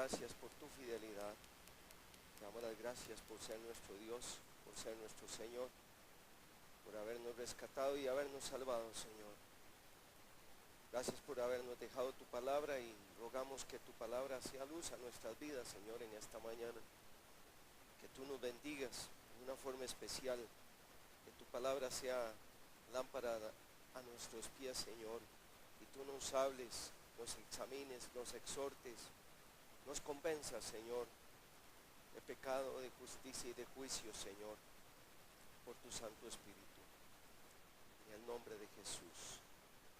gracias por tu fidelidad. Te damos las gracias por ser nuestro Dios, por ser nuestro Señor, por habernos rescatado y habernos salvado, Señor. Gracias por habernos dejado tu palabra y rogamos que tu palabra sea luz a nuestras vidas, Señor, en esta mañana. Que tú nos bendigas de una forma especial, que tu palabra sea lámpara a nuestros pies, Señor, y tú nos hables, nos examines, nos exhortes, nos convenzas, Señor, de pecado, de justicia y de juicio, Señor, por tu Santo Espíritu. En el nombre de Jesús.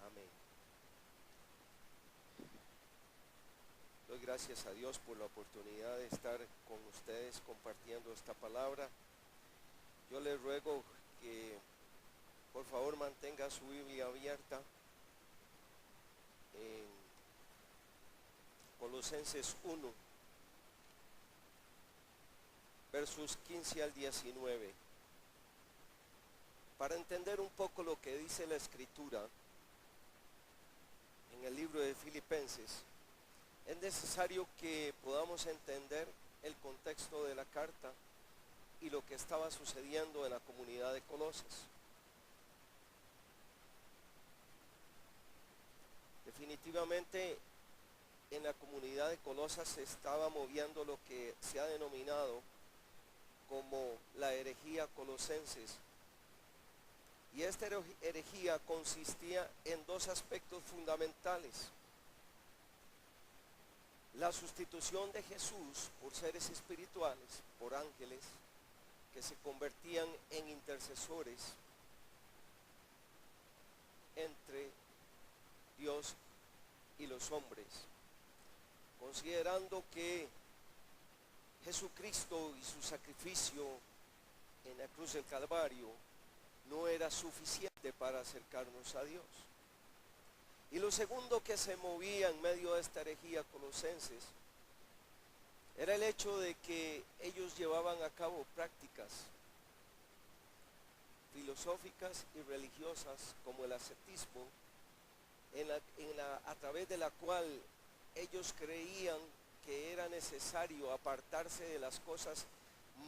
Amén. Doy gracias a Dios por la oportunidad de estar con ustedes compartiendo esta palabra. Yo les ruego que por favor mantenga su Biblia abierta en Colosenses 1, versos 15 al 19. Para entender un poco lo que dice la Escritura en el libro de Filipenses, es necesario que podamos entender el contexto de la carta y lo que estaba sucediendo en la comunidad de Colosas. Definitivamente en la comunidad de Colosas se estaba moviendo lo que se ha denominado como la herejía colosenses. Y esta herejía consistía en dos aspectos fundamentales: la sustitución de Jesús por seres espirituales, por ángeles, que se convertían en intercesores entre Dios y los hombres, considerando que Jesucristo y su sacrificio en la cruz del Calvario no era suficiente para acercarnos a Dios. Y lo segundo que se movía en medio de esta herejía colosenses era el hecho de que ellos llevaban a cabo prácticas filosóficas y religiosas como el ascetismo, a través de la cual ellos creían que era necesario apartarse de las cosas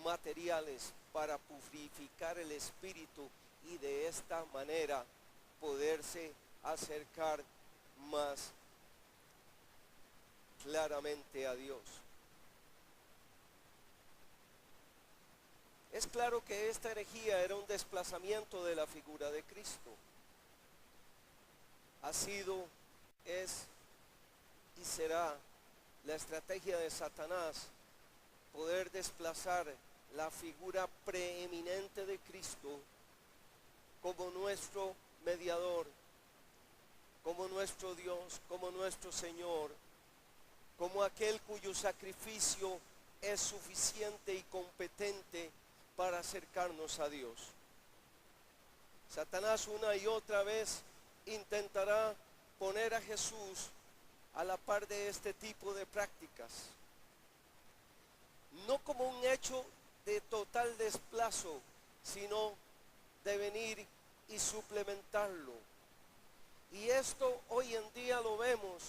materiales para purificar el espíritu y de esta manera poderse acercar más claramente a Dios. Es claro que esta herejía era un desplazamiento de la figura de Cristo. Ha sido, es y será la estrategia de Satanás poder desplazar la figura preeminente de Cristo como nuestro mediador, como nuestro Dios, como nuestro Señor, como aquel cuyo sacrificio es suficiente y competente para acercarnos a Dios. Satanás una y otra vez intentará poner a Jesús a la par de este tipo de prácticas, no como un hecho de total desplazo, sino de venir y suplementarlo. Y esto hoy en día lo vemos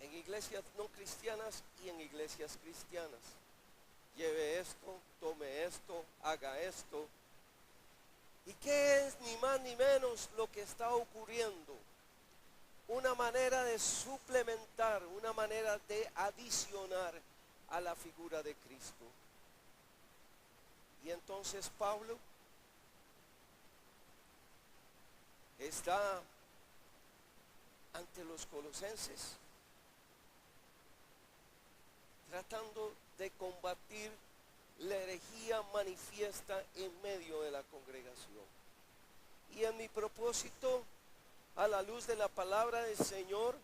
en iglesias no cristianas y en iglesias cristianas. Lleve esto, tome esto, haga esto. ¿Y qué es ni más ni menos lo que está ocurriendo? Una manera de suplementar, una manera de adicionar a la figura de Cristo. Y entonces Pablo está ante los colosenses tratando de combatir la herejía manifiesta en medio de la congregación. Y en mi propósito, a la luz de la palabra del Señor,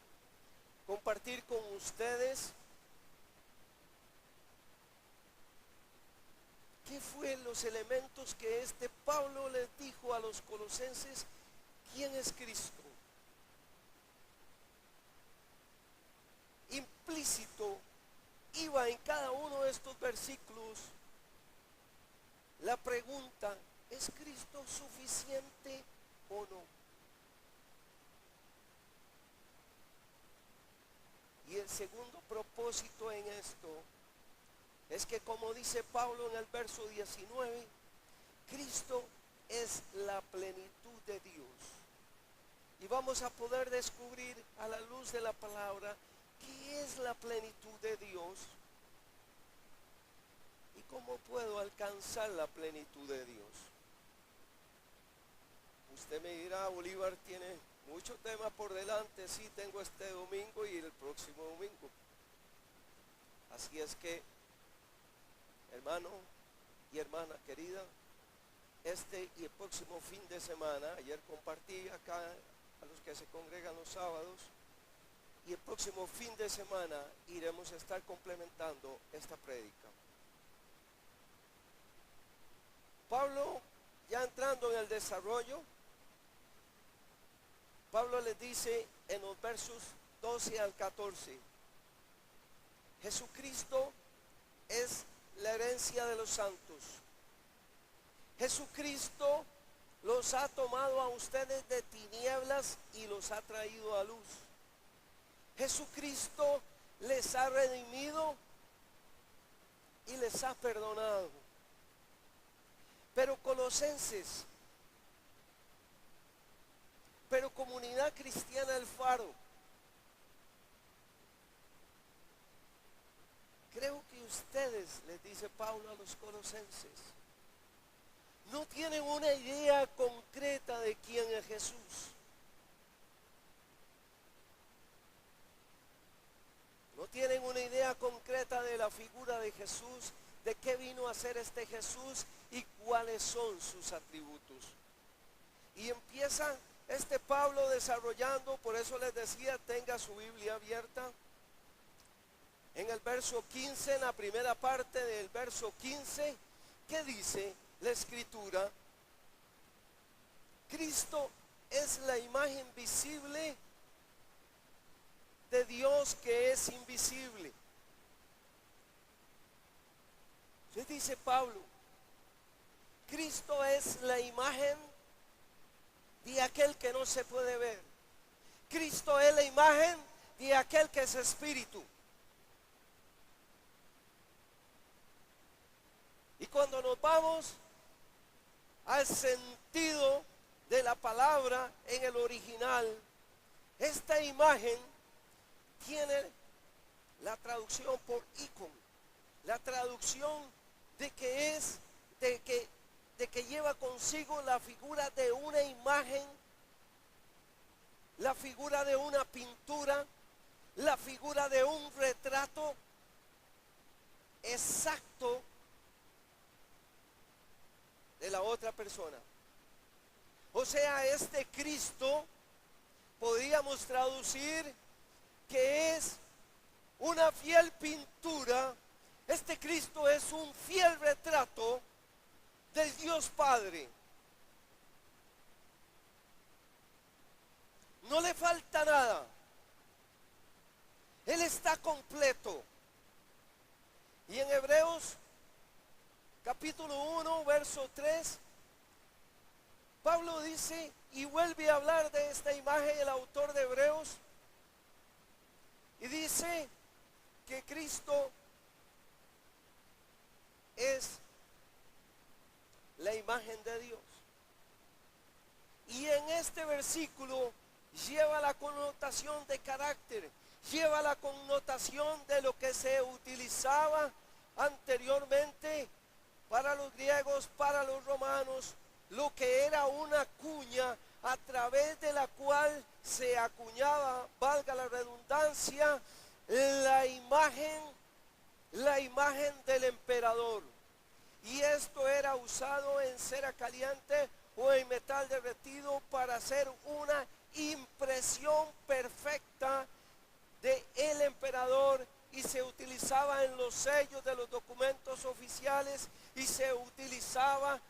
compartir con ustedes qué fue los elementos que este Pablo les dijo a los colosenses. ¿Quién es Cristo? Implícito iba en cada uno de estos versículos la pregunta: ¿es Cristo suficiente o no? el segundo propósito en esto es que, como dice Pablo en el verso 19, Cristo es la plenitud de Dios. Y vamos a poder descubrir a la luz de la palabra qué es la plenitud de Dios y cómo puedo alcanzar la plenitud de Dios. Usted me dirá, Bolívar tiene mucho tema por delante. Sí, tengo este domingo y el próximo domingo. Así es que, hermano y hermana querida, este y el próximo fin de semana, ayer compartí acá a los que se congregan los sábados, y el próximo fin de semana iremos a estar complementando esta prédica. Pablo, ya entrando en el desarrollo, Pablo les dice en los versos 12 al 14, Jesucristo es la herencia de los santos. Jesucristo los ha tomado a ustedes de tinieblas y los ha traído a luz. Jesucristo les ha redimido y les ha perdonado. Pero Colosenses, pero Comunidad Cristiana El Faro, creo que ustedes, les dice Pablo a los colosenses, no tienen una idea concreta de quién es Jesús. No tienen una idea concreta de la figura de Jesús, de qué vino a hacer este Jesús y cuáles son sus atributos. Y empieza este Pablo desarrollando, por eso les decía, tenga su Biblia abierta. En el verso 15, en la primera parte del verso 15, ¿qué dice la Escritura? Cristo es la imagen visible de Dios que es invisible. Entonces dice Pablo, Cristo es la imagen de aquel que no se puede ver. Cristo es la imagen de aquel que es espíritu. Y cuando nos vamos al sentido de la palabra en el original, esta imagen tiene la traducción por icon, la traducción de que lleva consigo la figura de una imagen, la figura de una pintura, la figura de un retrato exacto de la otra persona. O sea, este Cristo podríamos traducir que es una fiel pintura. Este Cristo es un fiel retrato del Dios Padre. No le falta nada. Él está completo. Y en Hebreos capítulo 1, verso 3, Pablo dice, y vuelve a hablar de esta imagen el autor de Hebreos, y dice que Cristo es la imagen de Dios. Y en este versículo lleva la connotación de carácter, lleva la connotación de lo que se utilizaba anteriormente para los griegos, para los romanos, lo que era una cuña a través de la cual se acuñaba, valga la redundancia, la imagen del emperador. Y esto era usado en cera caliente o en metal derretido para hacer una impresión perfecta de el emperador, y se utilizaba en los sellos de los documentos oficiales y se utilizaba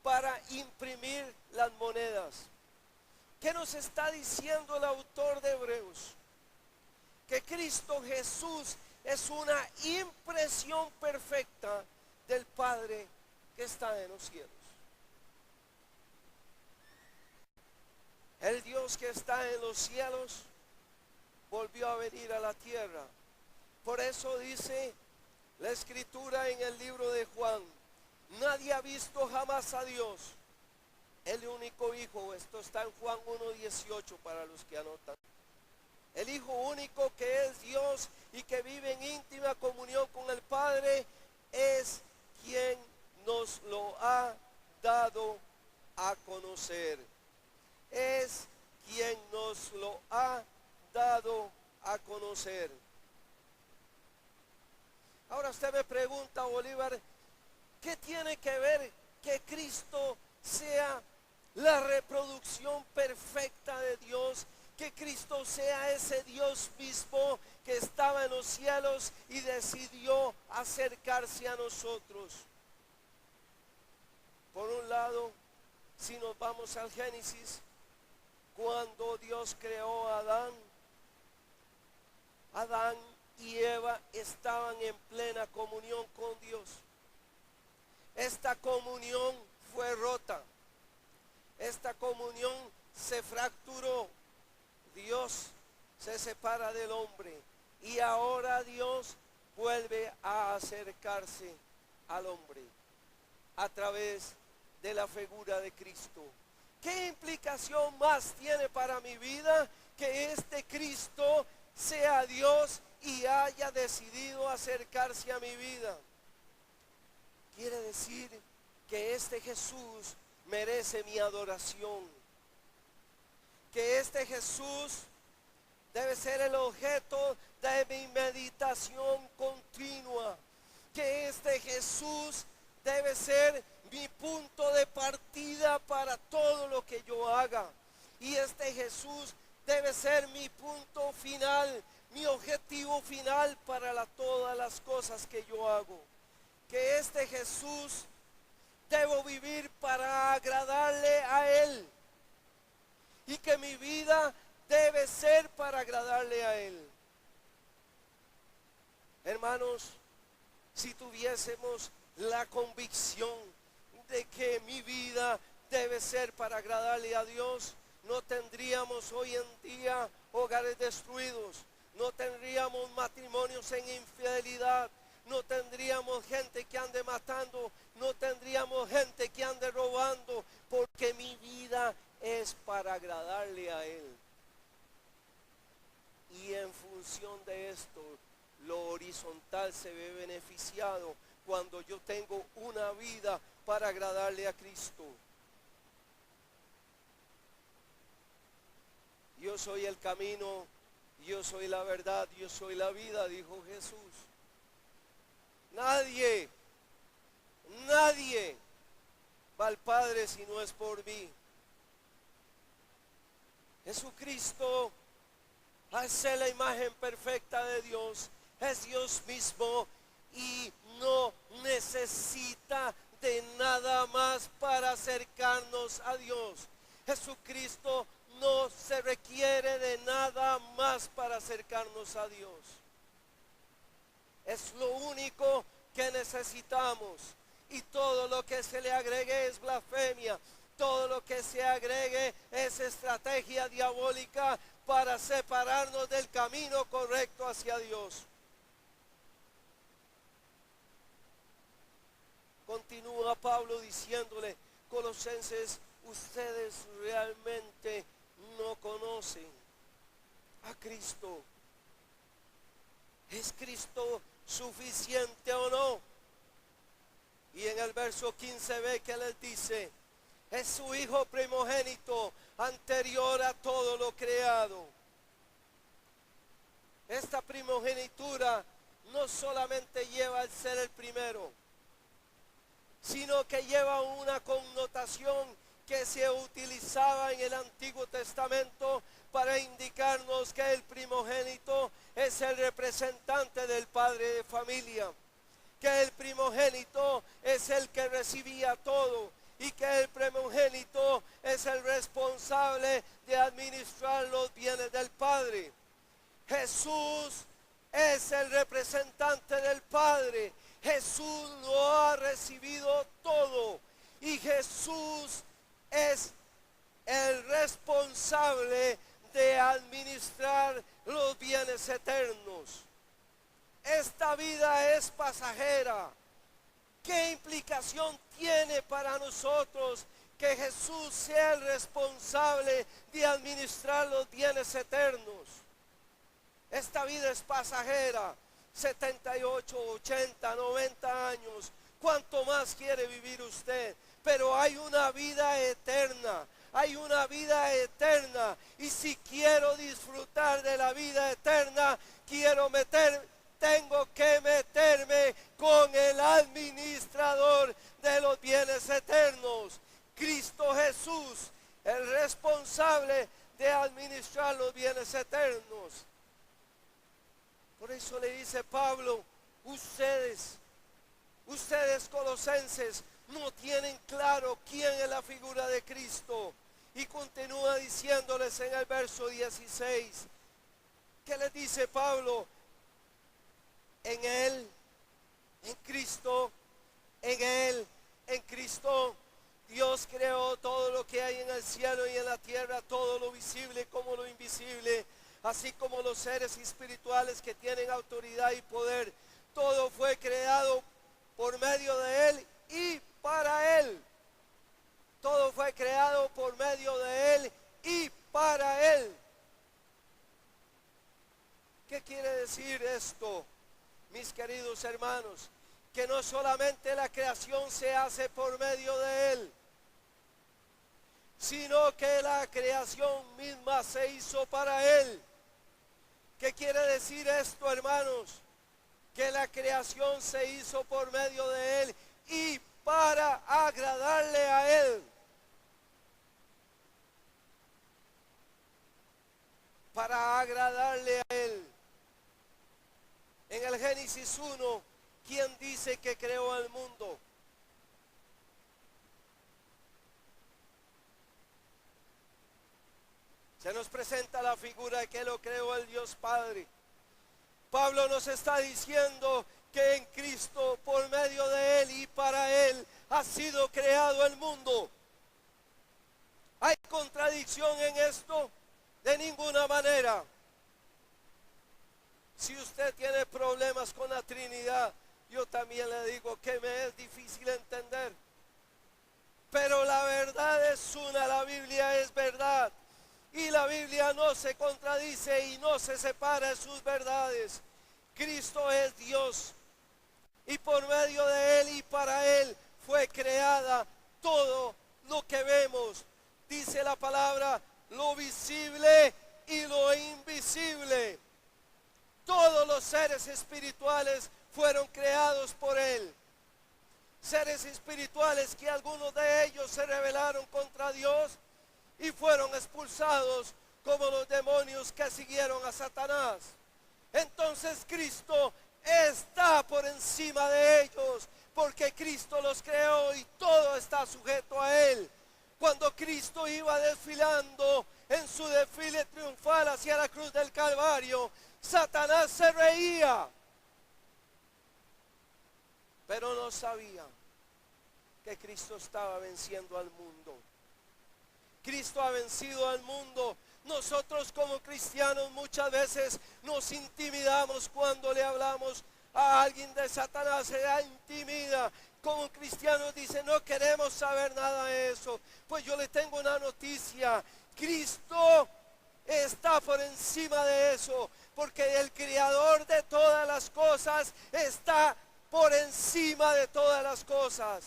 para imprimir las monedas. ¿Qué nos está diciendo el autor de Hebreos? Que Cristo Jesús es una impresión perfecta del Padre que está en los cielos. El Dios que está en los cielos volvió a venir a la tierra Por eso dice la escritura en el libro de Juan: nadie ha visto jamás a Dios, el único Hijo. Esto está en Juan 1:18 para los que anotan. El Hijo único, que es Dios y que vive en íntima comunión con el Padre, es quien nos lo ha dado a conocer. Es quien nos lo ha dado a conocer. Ahora usted me pregunta, Bolívar, ¿qué tiene que ver que Cristo sea la reproducción perfecta de Dios? Que Cristo sea ese Dios mismo que estaba en los cielos y decidió acercarse a nosotros. Por un lado, si nos vamos al Génesis, cuando Dios creó a Adán, Adán y Eva estaban en plena comunión con Dios. Esta comunión fue rota. Esta comunión se fracturó. Dios se separa del hombre y ahora Dios vuelve a acercarse al hombre a través de la figura de Cristo. ¿Qué implicación más tiene para mi vida que este Cristo sea Dios y haya decidido acercarse a mi vida? Quiere decir que este Jesús merece mi adoración, que este Jesús debe ser el objeto de mi meditación continua, que este Jesús debe ser mi punto de partida para todo lo que yo haga, y este Jesús debe ser mi punto final, mi objetivo final para todas las cosas que yo hago. Que este Jesús debo vivir para agradarle a Él, y que mi vida debe ser para agradarle a Él. Hermanos, si tuviésemos la convicción de que mi vida debe ser para agradarle a Dios, no tendríamos hoy en día hogares destruidos, no tendríamos matrimonios en infidelidad, no tendríamos gente que ande matando, no tendríamos gente que ande robando, porque mi vida es para agradarle a Él. Y en función de esto, lo horizontal se ve beneficiado cuando yo tengo una vida para agradarle a Cristo. Yo soy el camino, yo soy la verdad, yo soy la vida, dijo Jesús. Nadie va al Padre si no es por mí. Jesucristo es la imagen perfecta de Dios, es Dios mismo y no necesita de nada más para acercarnos a Dios. Jesucristo no se requiere de nada más para acercarnos a Dios. Es lo único que necesitamos, y todo lo que se le agregue es blasfemia. Todo lo que se agregue es estrategia diabólica para separarnos del camino correcto hacia Dios. Continúa Pablo diciéndole: Colosenses, ustedes realmente no conocen a Cristo. ¿Es Cristo suficiente o no? Y en el verso 15 ve que les dice: es su Hijo primogénito, anterior a todo lo creado. Esta primogenitura no solamente lleva el ser el primero, sino que lleva una connotación que se utilizaba en el Antiguo Testamento para indicarnos que el primogénito es el representante del padre de familia, que el primogénito es el que recibía todo, y que el primogénito es el responsable de administrar los bienes del Padre. Jesús es el representante del Padre. Jesús lo ha recibido todo, y Jesús es el responsable de administrar los bienes eternos. esta vida es pasajera. ¿Qué implicación tiene para nosotros que Jesús sea el responsable de administrar los bienes eternos? Esta vida es pasajera, 78, 80, 90 años. ¿Cuánto más quiere vivir usted? Pero hay una vida eterna, hay una vida eterna. Y si quiero disfrutar de la vida eterna, tengo que meterme con el administrador de los bienes eternos, Cristo Jesús, el responsable de administrar los bienes eternos. Por eso le dice Pablo, ustedes colosenses no tienen claro quién es la figura de Cristo. Y continúa diciéndoles en el verso 16, ¿qué les dice Pablo? En Él, en Cristo, en Él, en Cristo, Dios creó todo lo que hay en el cielo y en la tierra, todo lo visible como lo invisible, así como los seres espirituales que tienen autoridad y poder. Todo fue creado por medio de Él y para Él. Todo fue creado por medio de Él y para Él. ¿Qué quiere decir esto, mis queridos hermanos? Que no solamente la creación se hace por medio de Él, sino que la creación misma se hizo para Él. ¿Qué quiere decir esto, hermanos? Que la creación se hizo por medio de Él y para agradarle a Él. Para agradarle a Él. En el Génesis 1, ¿quién dice que creó el mundo? Se nos presenta la figura de que lo creó el Dios Padre. Pablo nos está diciendo que en Cristo, por medio de Él y para Él, ha sido creado el mundo. ¿Hay contradicción en esto? De ninguna manera. Si usted tiene problemas con la Trinidad, yo también le digo que me es difícil entender. Pero la verdad es una, la Biblia es verdad. Y la Biblia no se contradice y no se separa de sus verdades. Cristo es Dios. Y por medio de Él y para Él fue creada todo lo que vemos. Dice la palabra, lo visible y lo invisible. Todos los seres espirituales fueron creados por Él. Seres espirituales que algunos de ellos se rebelaron contra Dios y fueron expulsados como los demonios que siguieron a Satanás. Entonces Cristo está por encima de ellos, porque Cristo los creó y todo está sujeto a Él. Cuando Cristo iba desfilando en su desfile triunfal hacia la cruz del Calvario, Satanás se reía, pero no sabía que Cristo estaba venciendo al mundo. Cristo ha vencido al mundo. Nosotros como cristianos muchas veces nos intimidamos cuando le hablamos a alguien de Satanás, se da intimida. Como cristianos dicen, no queremos saber nada de eso. Pues yo le tengo una noticia, Cristo está por encima de eso, porque el creador de todas las cosas está por encima de todas las cosas.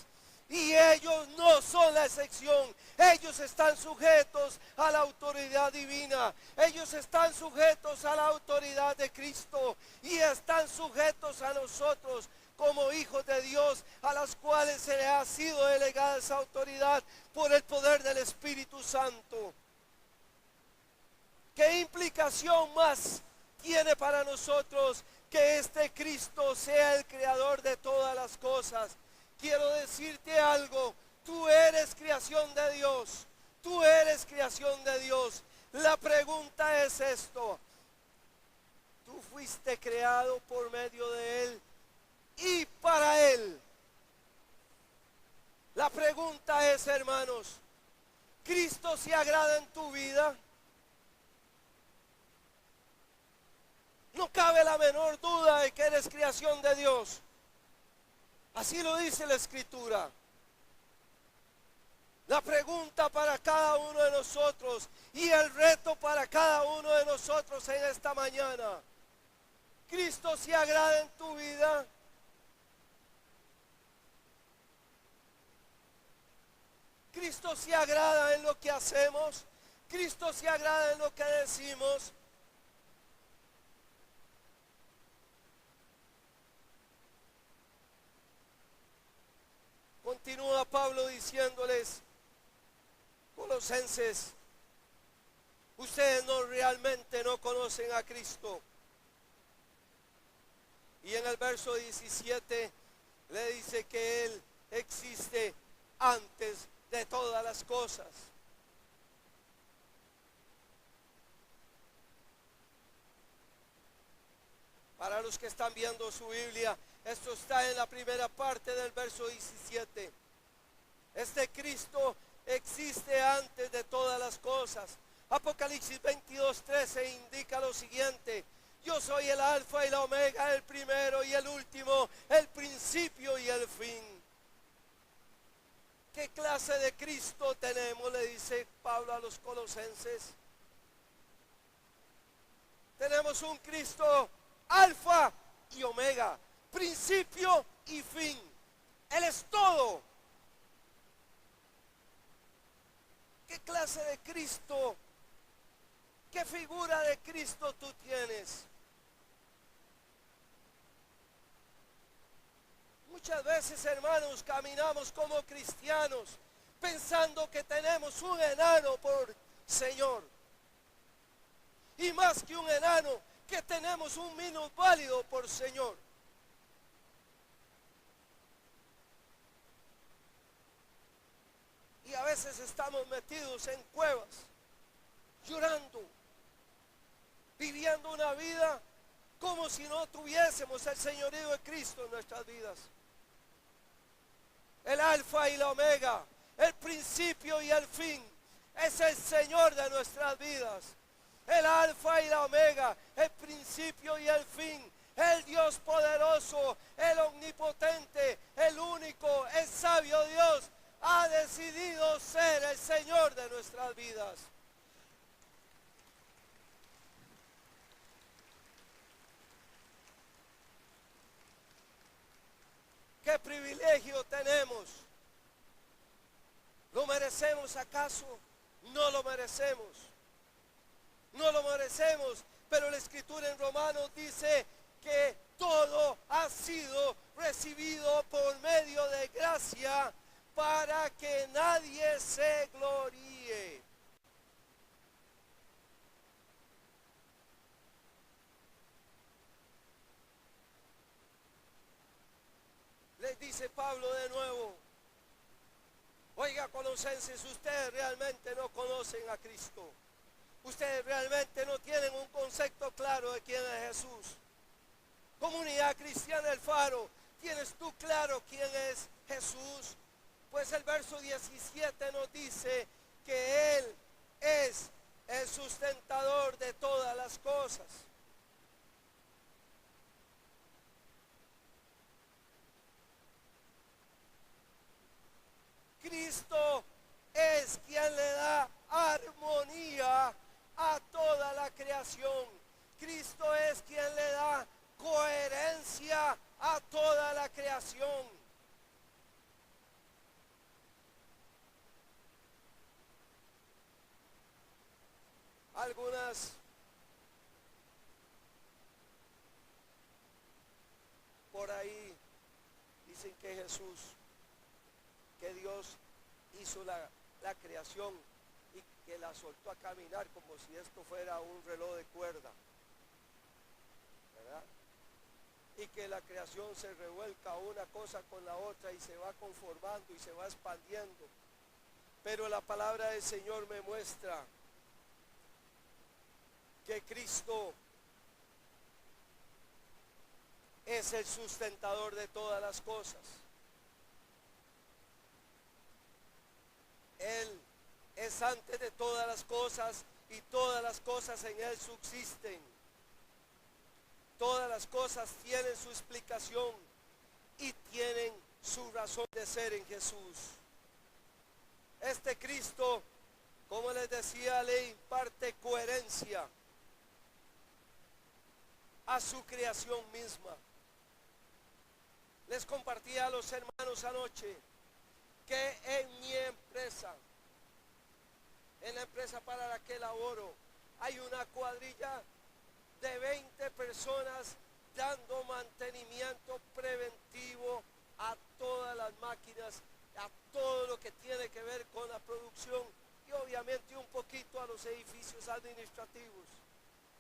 Y ellos no son la excepción. Ellos están sujetos a la autoridad divina. Ellos están sujetos a la autoridad de Cristo. Y están sujetos a nosotros como hijos de Dios, a las cuales se le ha sido delegada esa autoridad por el poder del Espíritu Santo. ¿Qué implicación más tiene para nosotros que este Cristo sea el creador de todas las cosas? Quiero decirte algo, tú eres creación de Dios, tú eres creación de Dios. La pregunta es esto, tú fuiste creado por medio de Él y para Él. La pregunta es, hermanos, ¿Cristo se agrada en tu vida? No cabe la menor duda de que eres creación de Dios. Así lo dice la Escritura. La pregunta para cada uno de nosotros y el reto para cada uno de nosotros en esta mañana: ¿Cristo se agrada en tu vida? ¿Cristo se agrada en lo que hacemos? ¿Cristo se agrada en lo que decimos? Continúa Pablo diciéndoles: Colosenses, ustedes realmente no conocen a Cristo. Y en el verso 17 le dice que Él existe antes de todas las cosas. Para los que están viendo su Biblia, esto está en la primera parte del verso 17. Este Cristo existe antes de todas las cosas. Apocalipsis 22:13 indica lo siguiente: yo soy el alfa y la omega, el primero y el último, el principio y el fin. ¿Qué clase de Cristo tenemos?, le dice Pablo a los colosenses. Tenemos un Cristo alfa y omega, principio y fin. Él es todo. ¿Qué clase de Cristo, qué figura de Cristo tú tienes? Muchas veces, hermanos, caminamos como cristianos pensando que tenemos un enano por Señor. Y más que un enano, que tenemos un minusválido por Señor. Y a veces estamos metidos en cuevas, llorando, viviendo una vida como si no tuviésemos el señorío de Cristo en nuestras vidas. El alfa y la omega, el principio y el fin, es el Señor de nuestras vidas. El alfa y la omega, el principio y el fin, el Dios poderoso, el omnipotente, el único, el sabio Dios, ha decidido ser el Señor de nuestras vidas. ¿Qué privilegio tenemos? ¿Lo merecemos acaso? No lo merecemos. No lo merecemos, pero la Escritura en Romanos dice que todo ha sido recibido por medio de gracia para que nadie se gloríe. Les dice Pablo de nuevo: oiga, colosenses, ustedes realmente no conocen a Cristo. Ustedes realmente no tienen un concepto claro de quién es Jesús. Comunidad Cristiana El Faro, ¿tienes tú claro quién es Jesús? Pues el verso 17 nos dice que Él es el sustentador de todas las cosas. Cristo es quien le da armonía a toda la creación. Cristo es quien le da coherencia a toda la creación. Algunas por ahí dicen que Jesús, que Dios hizo la creación y que la soltó a caminar como si esto fuera un reloj de cuerda, ¿verdad? Y que la creación se revuelca una cosa con la otra y se va conformando y se va expandiendo. Pero la palabra del Señor me muestra que Cristo es el sustentador de todas las cosas. Él es antes de todas las cosas y todas las cosas en Él subsisten. Todas las cosas tienen su explicación y tienen su razón de ser en Jesús. Este Cristo, como les decía, le imparte coherencia a su creación misma. Les compartía a los hermanos anoche que en mi empresa, en la empresa para la que laboro, hay una cuadrilla de 20 personas dando mantenimiento preventivo a todas las máquinas, a todo lo que tiene que ver con la producción y obviamente un poquito a los edificios administrativos.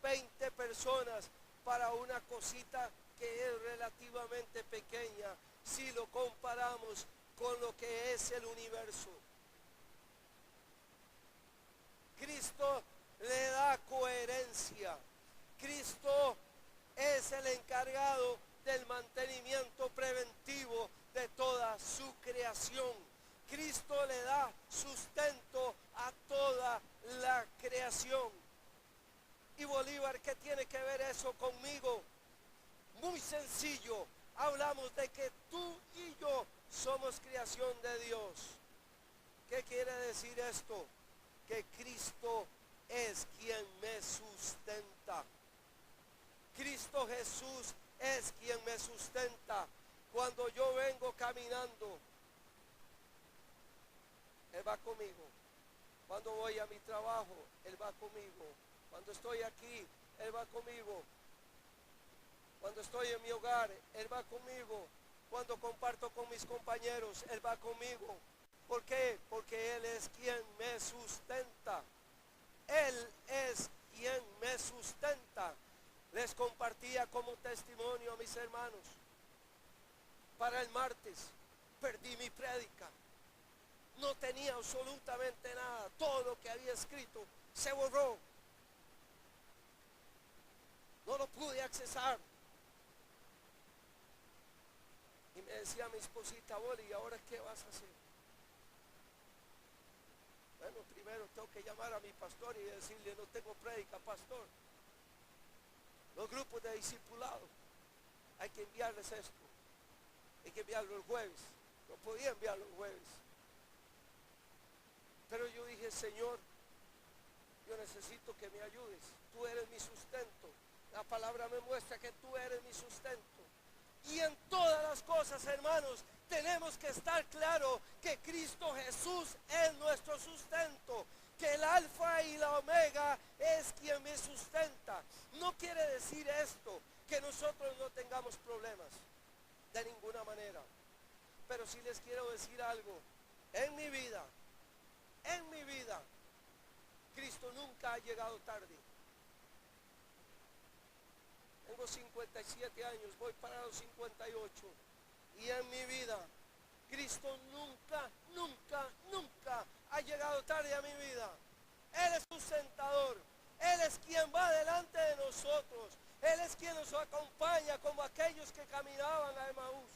20 personas para una cosita que es relativamente pequeña si lo comparamos con lo que es el universo. Cristo le da coherencia. Cristo es el encargado del mantenimiento preventivo de toda su creación. Cristo le da sustento a toda la creación. Y Bolívar, ¿qué tiene que ver eso conmigo? Muy sencillo. Hablamos de que tú y yo somos creación de Dios. ¿Qué quiere decir esto? Que Cristo es quien me sustenta. Cristo Jesús es quien me sustenta. Cuando yo vengo caminando, Él va conmigo. Cuando voy a mi trabajo, Él va conmigo. Cuando estoy aquí, Él va conmigo. Cuando estoy en mi hogar, Él va conmigo. Cuando comparto con mis compañeros, Él va conmigo. ¿Por qué? Porque Él es quien me sustenta. Él es quien me sustenta. Les compartía como testimonio a mis hermanos. Para el martes perdí mi prédica. No tenía absolutamente nada. Todo lo que había escrito se borró. No lo pude accesar. Y me decía mi esposita, Boli, ¿y ahora qué vas a hacer? Bueno, primero tengo que llamar a mi pastor y decirle, no tengo prédica, pastor. Los grupos de discipulado, hay que enviarles esto. Hay que enviarlo el jueves. No podía enviarlo el jueves. Pero yo dije, Señor, yo necesito que me ayudes. Tú eres mi sustento. La palabra me muestra que tú eres mi sustento. Y en todas las cosas, hermanos, tenemos que estar claro que Cristo Jesús es nuestro sustento. Que el alfa y la omega es quien me sustenta. No quiere decir esto que nosotros no tengamos problemas. De ninguna manera. Pero sí les quiero decir algo. En mi vida, Cristo nunca ha llegado tarde. Tengo 57 años, voy para los 58. Y en mi vida, Cristo nunca ha llegado tarde a mi vida. Él es sustentador. Él es quien va delante de nosotros. Él es quien nos acompaña como aquellos que caminaban a Emaús.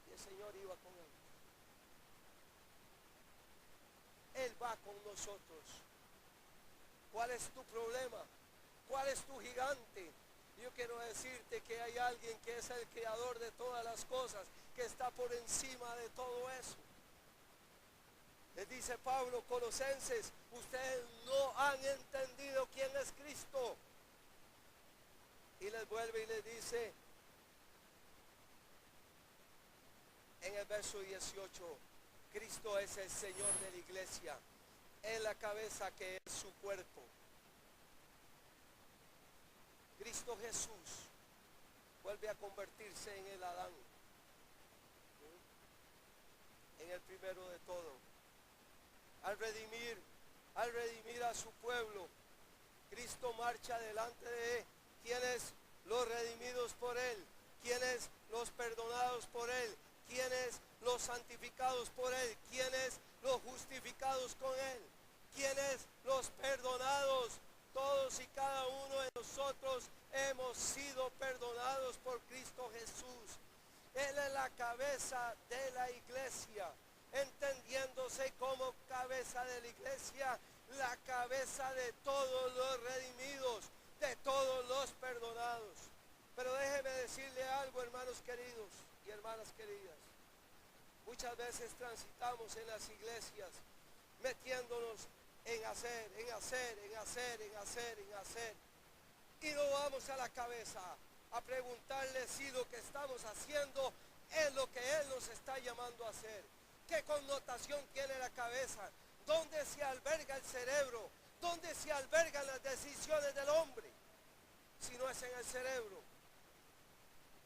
Y el Señor iba con él. Él va con nosotros. ¿Cuál es tu problema? ¿Cuál es tu gigante? Yo quiero decirte que hay alguien que es el creador de todas las cosas, que está por encima de todo eso. Les dice Pablo, Colosenses, ustedes no han entendido quién es Cristo. Y les vuelve y les dice en el verso 18, Cristo es el Señor de la iglesia, es la cabeza que es su cuerpo. Cristo Jesús vuelve a convertirse en el Adán, en el primero de todo. Al redimir a su pueblo, Cristo marcha delante de quienes los redimidos por Él, quienes los perdonados por Él, quienes los santificados por Él, quienes los justificados con Él, quienes los perdonados. Todos y cada uno de nosotros hemos sido perdonados por Cristo Jesús. Él es la cabeza de la iglesia, entendiéndose como cabeza de la iglesia, la cabeza de todos los redimidos, de todos los perdonados muchas veces transitamos en las iglesias metiéndonos en hacer, en hacer, en hacer, en hacer, en hacer. Y no vamos a la cabeza a preguntarle si lo que estamos haciendo es lo que Él nos está llamando a hacer. ¿Qué connotación tiene la cabeza? ¿Dónde se alberga el cerebro? ¿Dónde se albergan las decisiones del hombre? Si no es en el cerebro.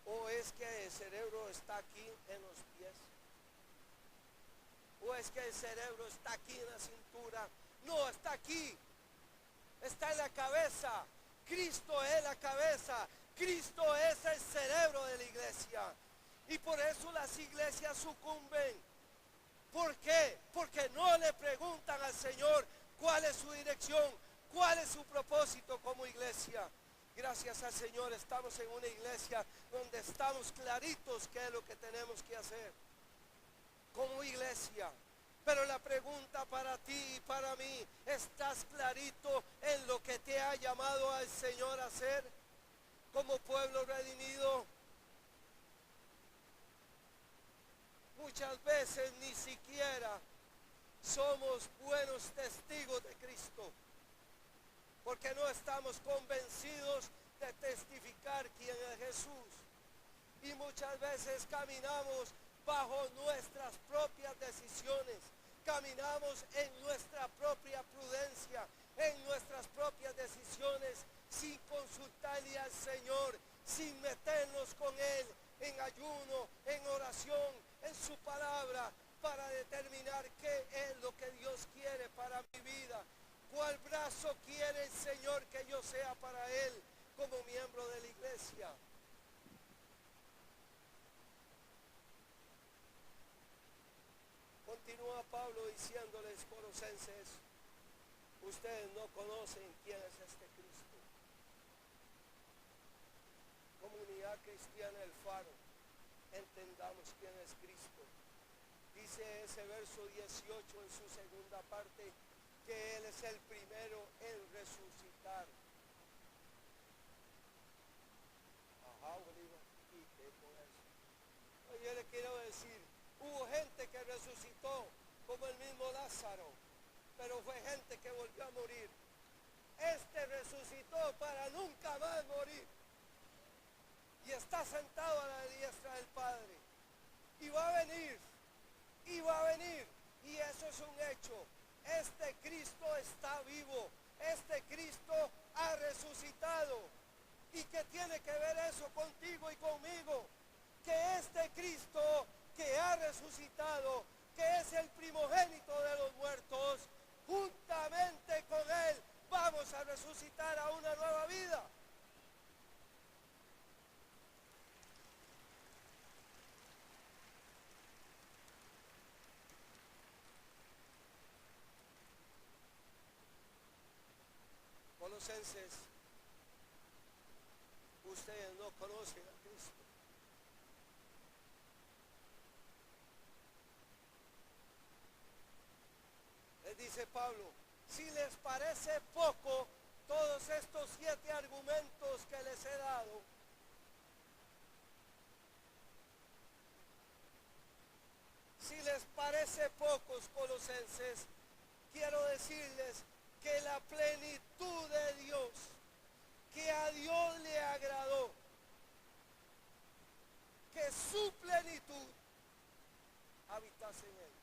¿O es que el cerebro está aquí en los pies? ¿O es que el cerebro está aquí en la cintura? No, está aquí. Está en la cabeza. Cristo es la cabeza. Cristo es el cerebro de la iglesia. Y por eso las iglesias sucumben. ¿Por qué? Porque no le preguntan al Señor cuál es su dirección, cuál es su propósito como iglesia. Gracias al Señor estamos en una iglesia donde estamos claritos qué es lo que tenemos que hacer como iglesia. Pero la pregunta para ti y para mí, ¿estás clarito en lo que te ha llamado al Señor a hacer como pueblo redimido? Muchas veces ni siquiera somos buenos testigos de Cristo, porque no estamos convencidos de testificar quién es Jesús. Y muchas veces caminamos bajo nuestras propias decisiones, caminamos en nuestra propia prudencia, en nuestras propias decisiones, sin consultarle al Señor, sin meternos con Él en ayuno, en oración, en su palabra, para determinar qué es lo que Dios quiere para mi vida, cuál brazo quiere el Señor que yo sea para Él como miembro de la iglesia. Continúa Pablo diciéndoles, Colosenses, ustedes no conocen quién es este Cristo. Comunidad Cristiana El Faro, entendamos quién es Cristo. Dice ese verso 18 en su segunda parte, que Él es el primero en resucitar. Ajá, Bolívar, ¿y qué con eso? Yo le quiero decir, hubo gente que resucitó, como el mismo Lázaro, pero fue gente que volvió a morir. Este resucitó para nunca más morir. Y está sentado a la diestra del Padre. Y va a venir. Y va a venir. Y eso es un hecho. Este Cristo está vivo. Este Cristo ha resucitado. ¿Y qué tiene que ver eso contigo y conmigo? Que este Cristo que ha resucitado, que es el primogénito de los muertos, juntamente con Él vamos a resucitar a una nueva vida. Colosenses, ustedes no conocen a Cristo. Les dice Pablo, si les parece poco todos estos 7 argumentos que les he dado, si les parece pocos, Colosenses, quiero decirles que la plenitud de Dios, que a Dios le agradó, que su plenitud habitase en Él.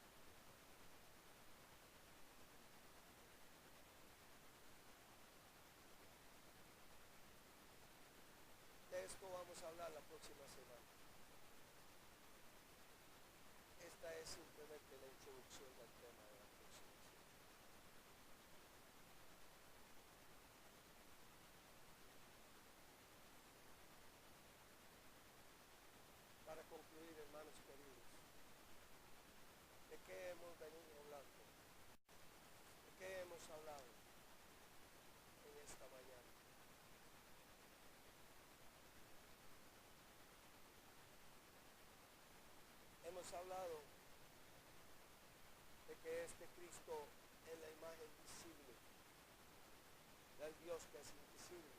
De esto vamos a hablar la próxima semana. Esta es simplemente la introducción del tema de la próxima semana. Para concluir, hermanos queridos, ¿de qué hemos venido hablando? ¿De qué hemos hablado en esta mañana? Hemos hablado de que este Cristo es la imagen visible del Dios que es invisible.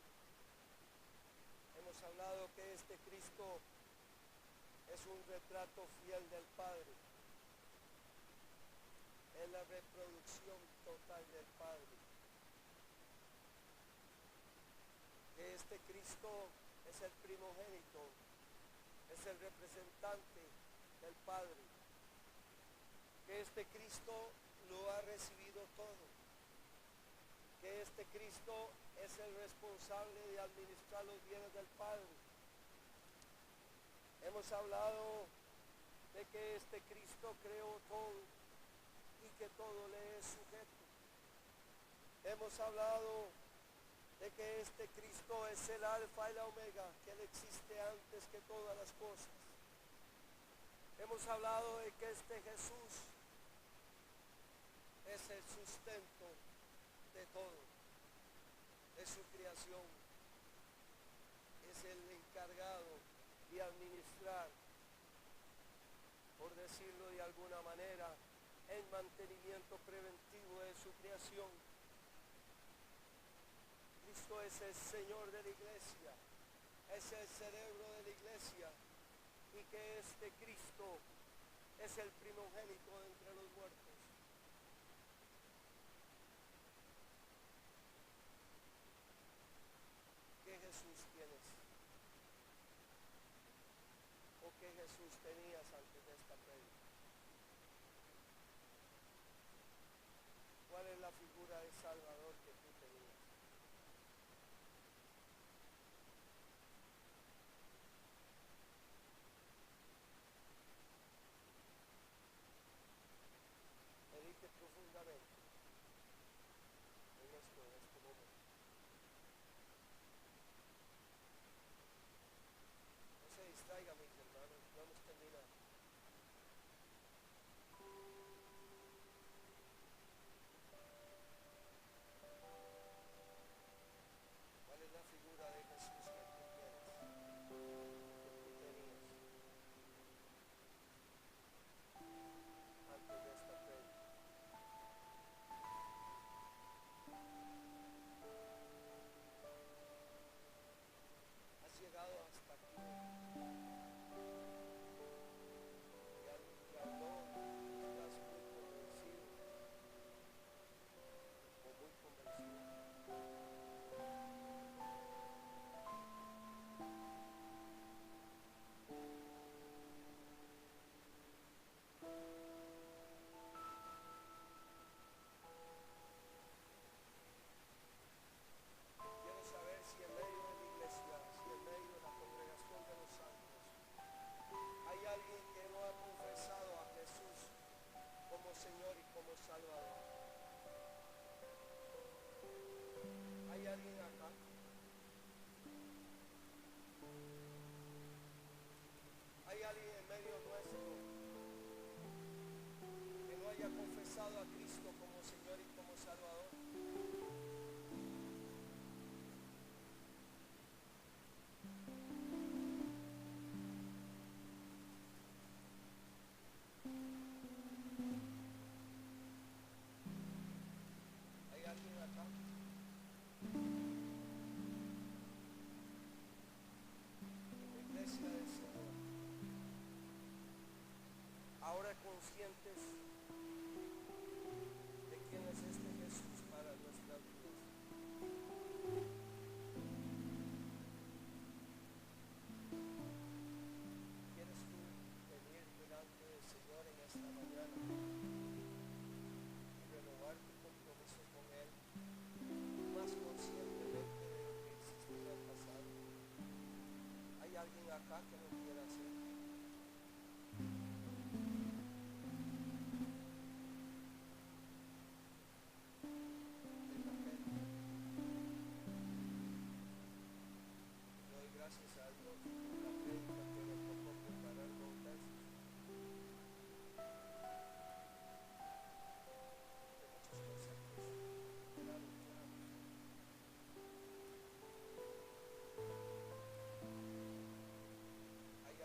Hemos hablado que este Cristo es un retrato fiel del Padre. es la reproducción total del Padre. Que este Cristo es el primogénito, es el representante del Padre. Que este Cristo lo ha recibido todo. Que este Cristo es el responsable de administrar los bienes del Padre. Hemos hablado de que este Cristo creó todo y que todo le es sujeto. Hemos hablado de que este Cristo es el alfa y la omega, que Él existe antes que todas las cosas. Hemos hablado de que este Jesús es el sustento de todo, de su creación. Es el encargado de administrar, por decirlo de alguna manera, el mantenimiento preventivo de su creación. Cristo es el Señor de la iglesia, es el cerebro de la iglesia, y que este Cristo es el primogénito de entre los muertos. ¿Qué Jesús tienes? ¿O qué Jesús tenías antes de esta prédica? ¿Cuál es la figura de Salvador que tú tenías? Medite profundamente en este momento. No se distraiga, mis hermanos, no hemos terminado. ¿Cuál es la figura de Jesús que tú tienes? Que tú tenías antes de esta prédica. Has llegado hasta aquí y aún no estás muy convencido o muy convencido. Quiero saber si en medio de la iglesia, si en medio de la congregación de los santos, hay alguien que no ha confesado a Jesús como Señor y como Salvador. ¿Hay alguien acá? ¿Hay alguien en medio nuestro que no haya confesado a Cristo como Señor y como Salvador? ¿Hay alguien acá? En la iglesia del Señor, ahora conscientes de quién es este Jesús para nuestras vidas. ¿Quieres tú venir delante del Señor en esta mañana y renovar tu compromiso con Él más conscientemente de lo que hiciste en el pasado? ¿Hay alguien acá que lo quiera hacer? Venga, ven. Doy gracias a Dios por la prédica que me tocó preparar con ustedes. De muchos conceptos claros. Hay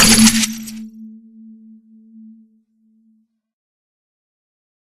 Señor.